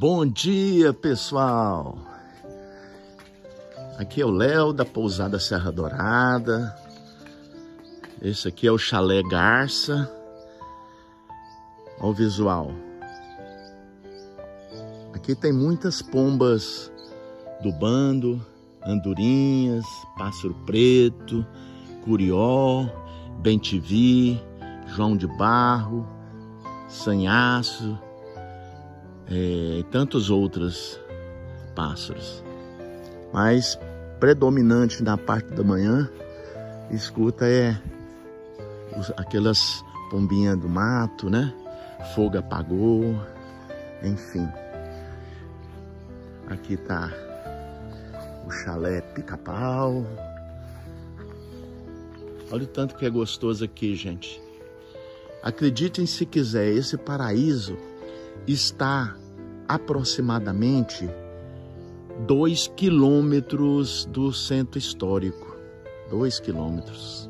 Bom dia, pessoal! Aqui é o Léo da Pousada Serra Dourada. Esse aqui é o Chalé Garça. Olha o visual. Aqui tem muitas pombas do bando, andorinhas, pássaro preto, curió, bem-te-vi, João de Barro, sanhaço, e tantos outros pássaros. Mas predominante na parte da manhã, escuta aquelas pombinhas do mato, né? Fogo apagou, enfim. Aqui tá o chalé Pica-Pau. Olha o tanto que é gostoso aqui, gente. Acreditem se quiser, esse paraíso está aproximadamente 2 quilômetros do centro histórico. 2 quilômetros.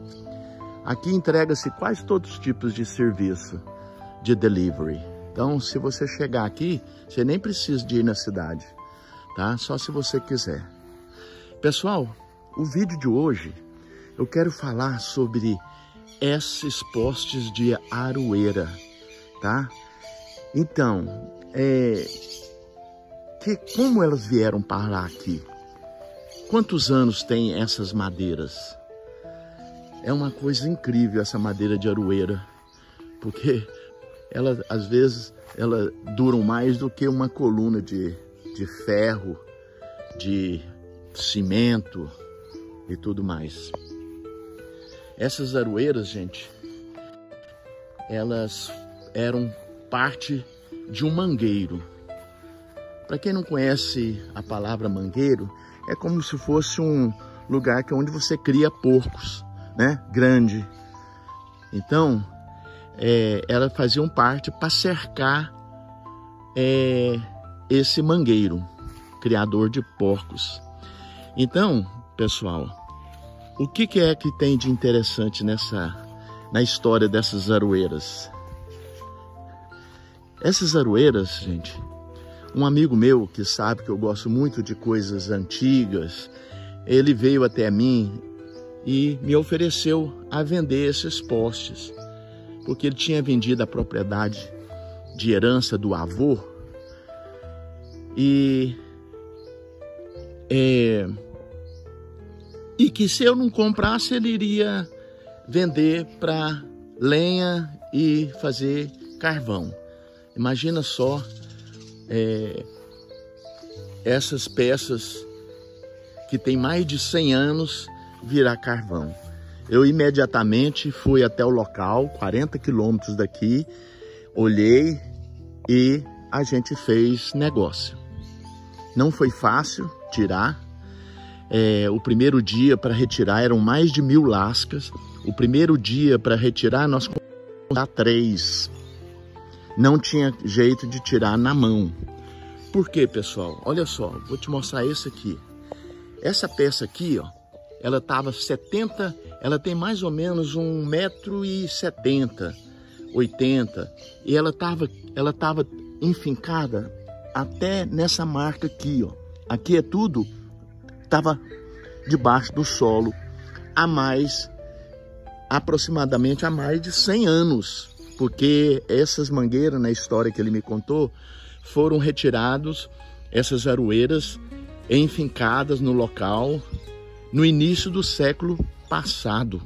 Aqui entrega-se quase todos os tipos de serviço de delivery. Então, se você chegar aqui, você nem precisa de ir na cidade, tá? Só se você quiser. Pessoal, o vídeo de hoje eu quero falar sobre esses postes de aroeira, tá? Então, como elas vieram parar aqui? Quantos anos tem essas madeiras? É uma coisa incrível essa madeira de aroeira, porque às vezes elas duram mais do que uma coluna de ferro, de cimento e tudo mais. Essas aroeiras, gente, elas eram parte de um mangueiro. Para quem não conhece a palavra mangueiro, é como se fosse um lugar onde você cria porcos, né? Grande. Então, elas faziam parte para cercar esse mangueiro, criador de porcos. Então, pessoal, o que é que tem de interessante na história dessas aroeiras? Essas aroeiras, gente, um amigo meu que sabe que eu gosto muito de coisas antigas, ele veio até mim e me ofereceu a vender esses postes, porque ele tinha vendido a propriedade de herança do avô e que se eu não comprasse, ele iria vender para lenha e fazer carvão. Imagina só essas peças que tem mais de 100 anos virar carvão. Eu imediatamente fui até o local, 40 quilômetros daqui, olhei e a gente fez negócio. Não foi fácil tirar. O primeiro dia para retirar eram mais de 1000 lascas. O primeiro dia para retirar nós compramos 3. Não tinha jeito de tirar na mão. Por quê, pessoal? Olha só, vou te mostrar esse aqui. Essa peça aqui, ó, ela tava 70, ela tem mais ou menos 1,70 m, 80, e ela tava enfincada até nessa marca aqui, ó. Aqui é tudo estava debaixo do solo aproximadamente há mais de 100 anos, porque essas mangueiras, na história que ele me contou, foram retirados, essas aroeiras enfincadas no local no início do século passado.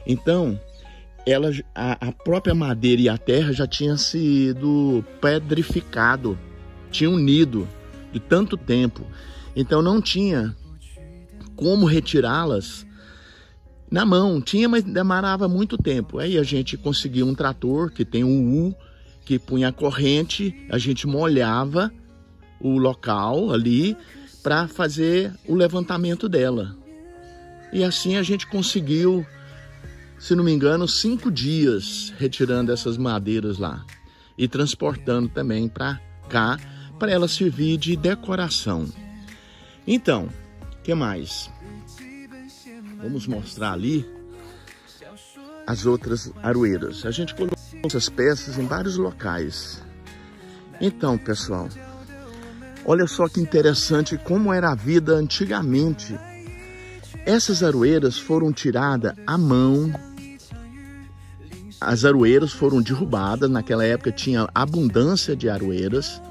Então, a própria madeira e a terra já tinha sido pedrificado, tinha unido de tanto tempo, então não tinha como retirá-las na mão. Tinha, mas demorava muito tempo. Aí a gente conseguiu um trator que tem um U, que punha a corrente, a gente molhava o local ali para fazer o levantamento dela. E assim a gente conseguiu, se não me engano, 5 dias retirando essas madeiras lá e transportando também para cá, para ela servir de decoração. Então, o que mais? Vamos mostrar ali as outras aroeiras. A gente colocou essas peças em vários locais. Então, pessoal, Olha só que interessante como era a vida antigamente. Essas aroeiras foram tiradas à mão. As aroeiras foram derrubadas. Naquela época tinha abundância de aroeiras.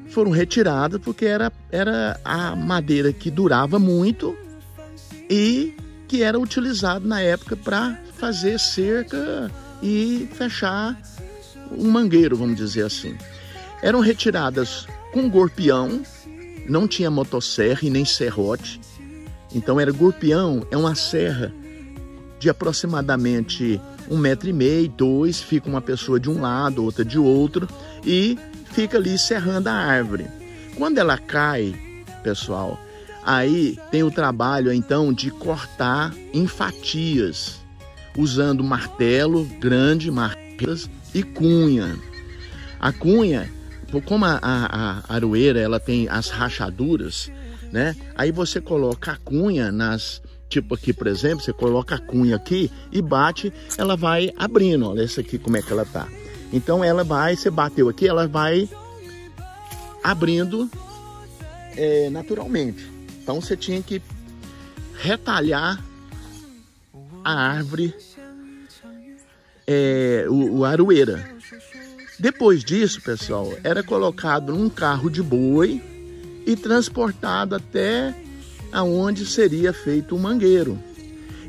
Foram retiradas porque era a madeira que durava muito e que era utilizado na época para fazer cerca e fechar um mangueiro, vamos dizer assim. Eram retiradas com gorpião, não tinha motosserra e nem serrote. Então era gorpião, é uma serra de aproximadamente 1,5 m, 2, fica uma pessoa de um lado, outra de outro, e fica ali serrando a árvore. Quando ela cai, pessoal, aí tem o trabalho então de cortar em fatias, usando martelo grande, martelas e cunha. A cunha, como a aroeira ela tem as rachaduras, né? Aí você coloca a cunha tipo aqui, por exemplo, você coloca a cunha aqui e bate, ela vai abrindo. Olha essa aqui como é que ela tá. Então ela vai, você bateu aqui, ela vai abrindo naturalmente. Então você tinha que retalhar a árvore, a aroeira. Depois disso, pessoal, era colocado num carro de boi e transportado até aonde seria feito o mangueiro.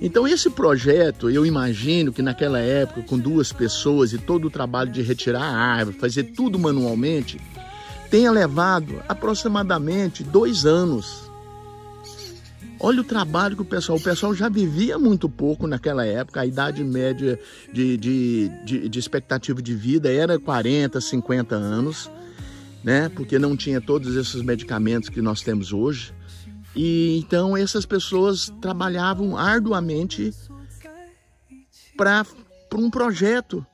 Então esse projeto, eu imagino que naquela época, com 2 pessoas e todo o trabalho de retirar a árvore, fazer tudo manualmente, tenha levado aproximadamente 2 anos. Olha o trabalho que o pessoal já vivia muito pouco naquela época, a idade média de expectativa de vida era 40, 50 anos, né? Porque não tinha todos esses medicamentos que nós temos hoje. E então essas pessoas trabalhavam arduamente para um projeto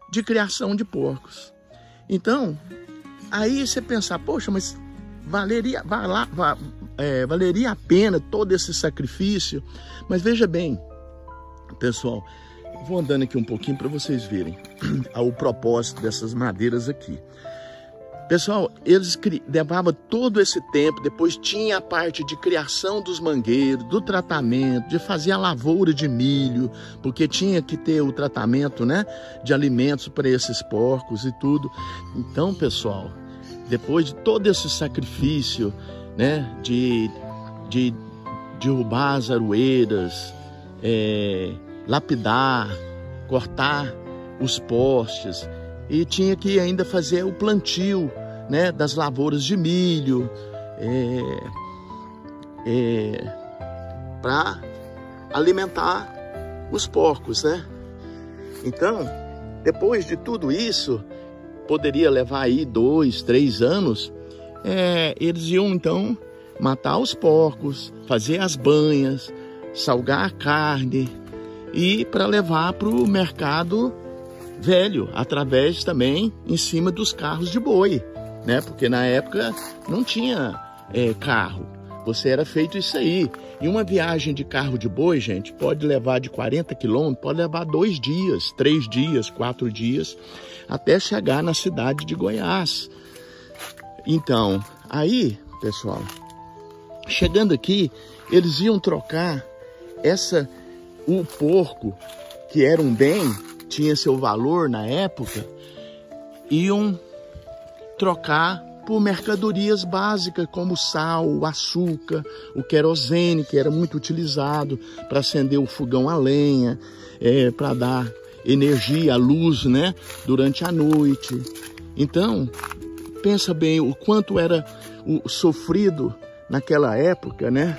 de criação de porcos. Então, aí você pensar, poxa, mas valeria a pena todo esse sacrifício? Mas veja bem, pessoal, vou andando aqui um pouquinho para vocês verem o propósito dessas madeiras aqui. Pessoal, eles levavam todo esse tempo, depois tinha a parte de criação dos mangueiros, do tratamento, de fazer a lavoura de milho, porque tinha que ter o tratamento, né, de alimentos para esses porcos e tudo. Então, pessoal, depois de todo esse sacrifício, né, de derrubar as aroeiras, lapidar, cortar os postes, e tinha que ainda fazer o plantio, né, das lavouras de milho, para alimentar os porcos, né? Então, depois de tudo isso, poderia levar aí 2, 3 anos, eles iam então matar os porcos, fazer as banhas, salgar a carne e para levar para o mercado velho, através também em cima dos carros de boi, né? Porque na época não tinha carro, você era feito isso aí. E uma viagem de carro de boi, gente, pode levar de 40 quilômetros, pode levar 2 dias, 3 dias, 4 dias, até chegar na cidade de Goiás. Então, aí, pessoal, chegando aqui, eles iam trocar o porco, que era um bem, tinha seu valor na época, iam trocar por mercadorias básicas como sal, o açúcar, o querosene, que era muito utilizado para acender o fogão a lenha, para dar energia, luz, né, durante a noite. Então, pensa bem o quanto era sofrido naquela época, né?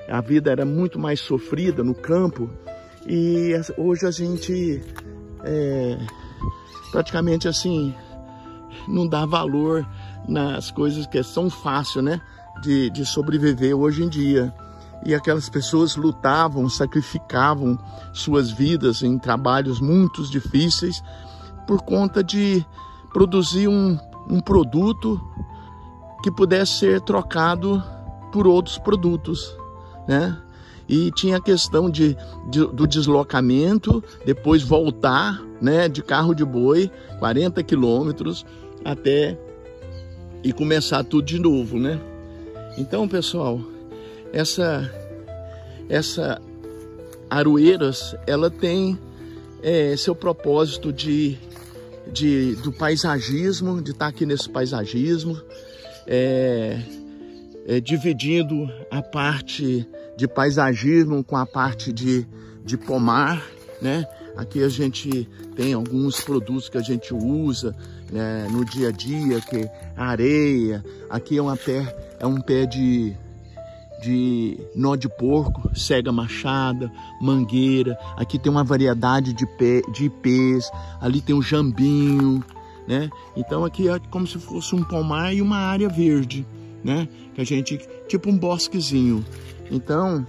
A vida era muito mais sofrida no campo, e hoje a gente praticamente assim não dá valor nas coisas que são fáceis, né, de sobreviver hoje em dia. E aquelas pessoas lutavam, sacrificavam suas vidas em trabalhos muito difíceis por conta de produzir um produto que pudesse ser trocado por outros produtos, né? E tinha a questão do deslocamento, depois voltar, né, de carro de boi, 40 quilômetros, até e começar tudo de novo, né? Então, pessoal, essa Aroeiras, ela tem seu propósito do paisagismo, de estar aqui nesse paisagismo, dividindo a parte de paisagismo com a parte de pomar, né? Aqui a gente tem alguns produtos que a gente usa, né, no dia a dia, que é areia. Aqui é um pé de nó de porco, cega machada, mangueira. Aqui tem uma variedade de ipês, ali tem um jambinho, né? Então aqui é como se fosse um pomar e uma área verde, né? Que a gente, tipo um bosquezinho. Então,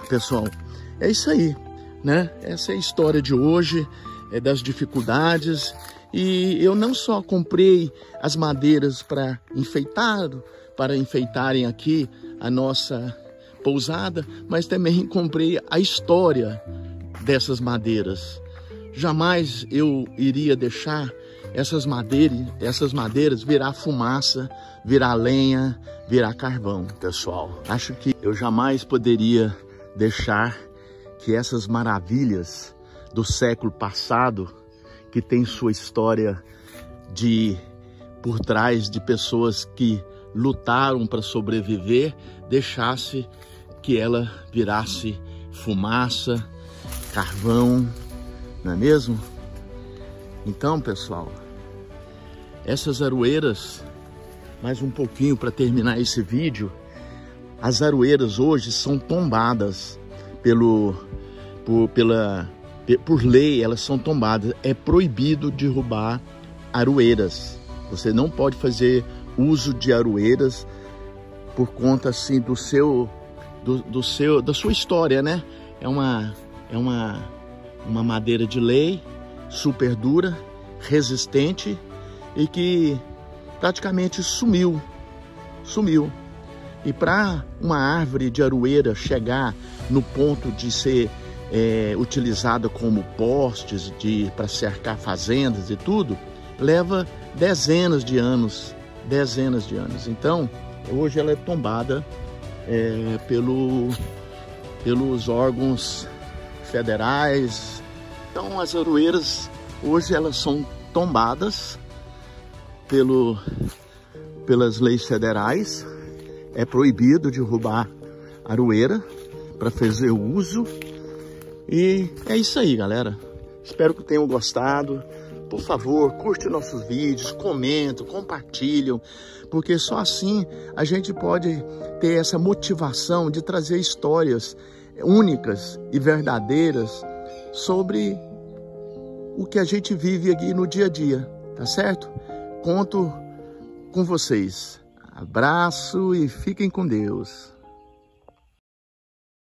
pessoal, é isso aí, né? Essa é a história de hoje, das dificuldades. E eu não só comprei as madeiras para enfeitarem aqui a nossa pousada, mas também comprei a história dessas madeiras. Jamais eu iria deixar essas madeiras virar fumaça, virar lenha, virar carvão, pessoal. Acho que eu jamais poderia deixar que essas maravilhas do século passado, que tem sua história por trás de pessoas que lutaram para sobreviver, deixasse que ela virasse fumaça, carvão, não é mesmo? Então, pessoal, essas aroeiras, mais um pouquinho para terminar esse vídeo, as aroeiras hoje são tombadas por lei, elas são tombadas. É proibido derrubar aroeiras. Você não pode fazer uso de aroeiras por conta assim da sua história, né? É uma madeira de lei, super dura, resistente e que praticamente sumiu. E para uma árvore de aroeira chegar no ponto de ser utilizada como postes para cercar fazendas e tudo, leva dezenas de anos. Então, hoje ela é tombada pelos órgãos federais. Então, as aroeiras hoje elas são tombadas pelas leis federais. É proibido derrubar aroeira para fazer uso. E é isso aí, galera. Espero que tenham gostado. Por favor, curte nossos vídeos, comentam, compartilham, porque só assim a gente pode ter essa motivação de trazer histórias únicas e verdadeiras sobre o que a gente vive aqui no dia a dia, tá certo? Conto com vocês. Abraço e fiquem com Deus.